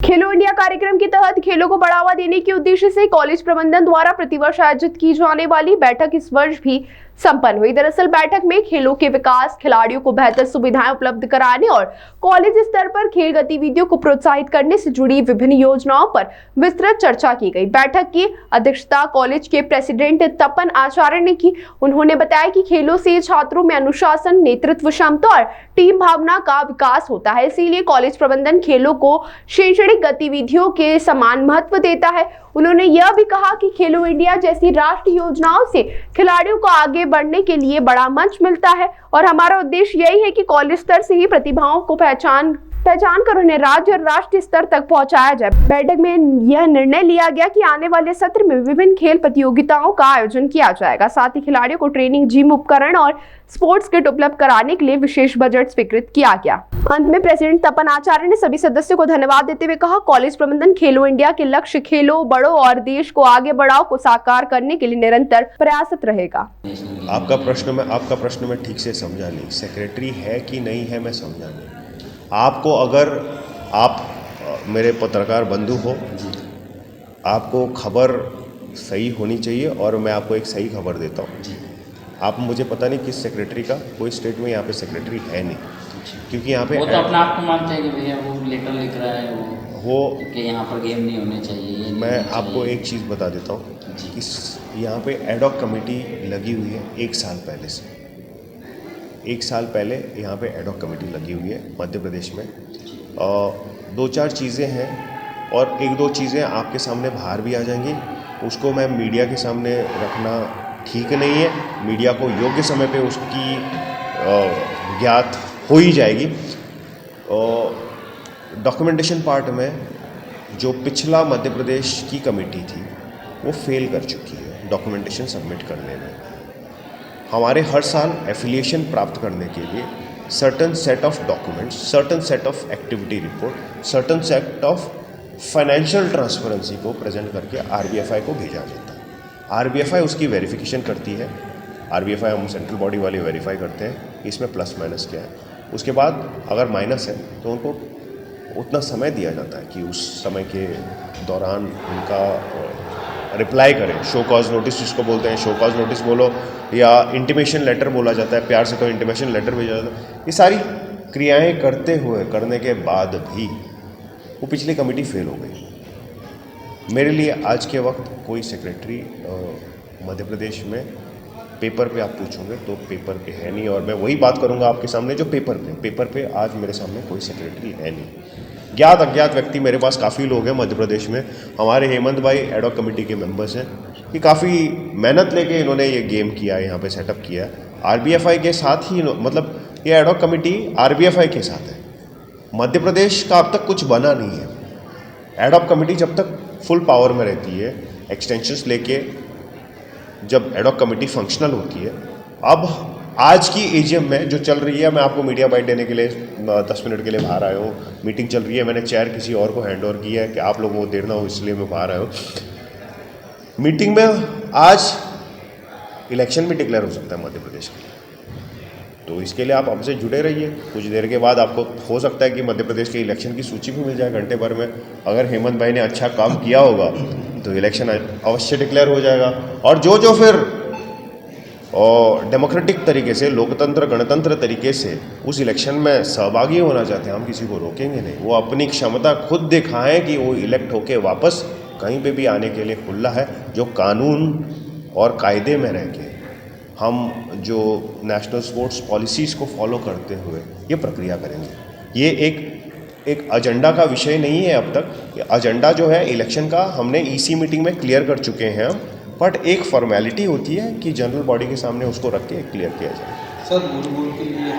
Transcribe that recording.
खेलो India कार्यक्रम के तहत खेलों को बढ़ावा देने के उद्देश्य से कॉलेज प्रबंधन द्वारा प्रतिवर्ष आयोजित की जाने वाली बैठक इस वर्ष भी संपन्न हुई। दरअसल बैठक में खेलों के विकास, खिलाड़ियों को बेहतर सुविधाएं उपलब्ध कराने और कॉलेज स्तर पर खेल गतिविधियों को प्रोत्साहित करने से जुड़ी विभिन्न योजनाओं पर विस्तृत चर्चा की गई। बैठक की अध्यक्षता कॉलेज के प्रेसिडेंट तपन आचार्य ने की। उन्होंने बताया कि खेलों से छात्रों में अनुशासन, नेतृत्व क्षमता और टीम भावना का विकास होता है, इसीलिए कॉलेज प्रबंधन खेलों को शैक्षणिक गतिविधियों के समान महत्व देता है। उन्होंने यह भी कहा कि खेलो इंडिया जैसी राष्ट्रीय योजनाओं से खिलाड़ियों को आगे बढ़ने के लिए बड़ा मंच मिलता है और हमारा उद्देश्य यही है कि कॉलेज स्तर से ही प्रतिभाओं को पहचान कर उन्हें राज्य और राष्ट्रीय स्तर तक पहुंचाया जाए। बैठक में यह निर्णय लिया गया कि आने वाले सत्र में विभिन्न खेल प्रतियोगिताओं का आयोजन किया जाएगा। साथ ही खिलाड़ियों को ट्रेनिंग, जिम उपकरण और स्पोर्ट्स किट उपलब्ध कराने के लिए विशेष बजट स्वीकृत किया गया। अंत में प्रेसिडेंट तपन आचार्य ने सभी सदस्यों को धन्यवाद देते हुए कहा, कॉलेज प्रबंधन खेलो इंडिया के लक्ष्य खेलों, बड़ों और देश को आगे बढ़ाओ को साकार करने के लिए निरंतर प्रयासरत रहेगा। आपका प्रश्न मैं ठीक से समझा नहीं। सेक्रेटरी है कि नहीं है मैं समझा नहीं। आपको, अगर आप मेरे पत्रकार बंधु हो, आपको खबर सही होनी चाहिए और मैं आपको एक सही खबर देता हूँ। आप मुझे पता नहीं किस सेक्रेटरी का, कोई स्टेट में यहाँ पे सेक्रेटरी है नहीं, क्योंकि यहाँ पे वो तो अपना आप को मानते हैं कि भैया वो लेटर लिख रहा है वो कि यहाँ पर गेम नहीं होने चाहिए। मैं आपको एक चीज़ बता देता हूँ कि यहाँ पे एडॉक कमेटी लगी हुई है 1 साल पहले से। 1 साल पहले यहाँ पे एडॉक कमेटी लगी हुई है मध्य प्रदेश में। 2-4 चीज़ें हैं और 1-2 चीज़ें आपके सामने बाहर भी आ जाएंगी। उसको मैं मीडिया के सामने रखना ठीक नहीं है। मीडिया को योग्य समय पे उसकी ज्ञात हो ही जाएगी। डॉक्यूमेंटेशन पार्ट में जो पिछला मध्य प्रदेश की कमेटी थी वो फेल कर चुकी है डॉक्यूमेंटेशन सबमिट करने में। हमारे हर साल एफिलिएशन प्राप्त करने के लिए certain set of documents, certain set of activity report, certain set of financial transparency को प्रेजेंट करके RBFI को भेजा जाता है। RBFI उसकी वेरिफिकेशन करती है। RBFI हम सेंट्रल बॉडी वाले वेरीफाई करते हैं इसमें प्लस माइनस क्या है। उसके बाद अगर माइनस है तो उनको उतना समय दिया जाता है कि उस समय के दौरान उनका रिप्लाई करें। शो कॉज नोटिस जिसको बोलते हैं, शो कॉज नोटिस बोलो या इंटीमेशन लेटर बोला जाता है, प्यार से तो इंटीमेशन लेटर भेजा जाता है। ये सारी क्रियाएं करने के बाद भी वो पिछली कमेटी फेल हो गई। मेरे लिए आज के वक्त कोई सेक्रेटरी मध्य प्रदेश में पेपर पे आप पूछोगे तो पेपर पे है नहीं, और मैं वही बात करूंगा आपके सामने जो पेपर पे आज मेरे सामने कोई सेक्रेटरी है नहीं। ज्ञात अज्ञात व्यक्ति मेरे पास काफ़ी लोग हैं मध्य प्रदेश में। हमारे हेमंत भाई एडॉक कमेटी के मेंबर्स हैं कि काफ़ी मेहनत लेके इन्होंने ये गेम किया है, यहाँ पे सेटअप किया है। RBFI के साथ ही, मतलब ये एडॉक कमेटी RBFI के साथ है। मध्य प्रदेश का अब तक कुछ बना नहीं है। एडॉक कमेटी जब तक फुल पावर में रहती है, एक्सटेंशंस लेके जब एडॉक कमेटी फंक्शनल होती है। अब आज की AGM में जो चल रही है, मैं आपको मीडिया बाइट देने के लिए 10 मिनट के लिए बाहर आया हूँ। मीटिंग चल रही है, मैंने चेयर किसी और को हैंड ओवर किया है कि आप लोगों को देर ना हो, इसलिए मैं बाहर आया हूँ। मीटिंग में आज इलेक्शन भी डिक्लेयर हो सकता है मध्य प्रदेश के, तो इसके लिए आप हमसे जुड़े रहिए। कुछ देर के बाद आपको हो सकता है कि मध्य प्रदेश के इलेक्शन की सूची भी मिल जाए घंटे भर में। अगर हेमंत भाई ने अच्छा काम किया होगा तो इलेक्शन अवश्य डिक्लेयर हो जाएगा। और जो फिर डेमोक्रेटिक तरीके से, लोकतंत्र गणतंत्र तरीके से उस इलेक्शन में सहभागी होना चाहते हैं, हम किसी को रोकेंगे नहीं। वो अपनी क्षमता खुद दिखाएं कि वो इलेक्ट होके वापस कहीं पे भी आने के लिए खुला है। जो कानून और कायदे में रह के हम जो नेशनल स्पोर्ट्स पॉलिसीज़ को फॉलो करते हुए ये प्रक्रिया करेंगे। ये एक एजेंडा का विषय नहीं है अब तक। एजेंडा जो है इलेक्शन का हमने EC मीटिंग में क्लियर कर चुके हैं हम, बट एक फॉर्मेलिटी होती है कि जनरल बॉडी के सामने उसको रख के क्लियर किया जाए। सर, के लिए